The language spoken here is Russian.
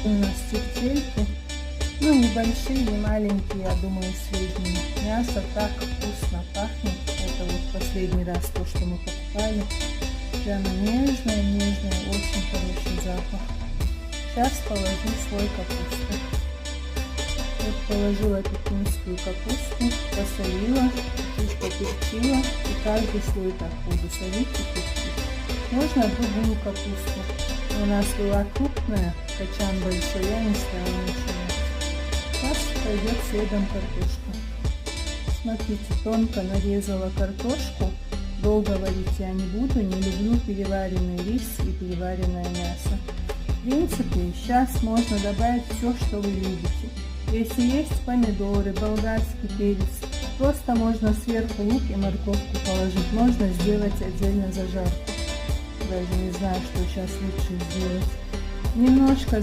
У нас тефтельки. Ну, небольшие, не маленькие, я думаю, средние. Мясо так вкусно пахнет. Это вот последний раз то, что мы покупали. Прямо нежное, нежное, очень хороший запах. Сейчас положу слой капусты. Вот положила пекинскую капусту, посолила, чуть поперчила. И каждый слой так буду солить и перчить. Можно другую капусту. У нас была крупная, качан большой, я не стала начинать. Сейчас пойдет следом картошка. Смотрите, тонко нарезала картошку. Долго варить я не буду, не люблю переваренный рис и переваренное мясо. В принципе, сейчас можно добавить все, что вы любите. Если есть помидоры, болгарский перец, просто можно сверху лук и морковку положить. Можно сделать отдельно зажарку. Даже не знаю, что сейчас лучше сделать. Немножко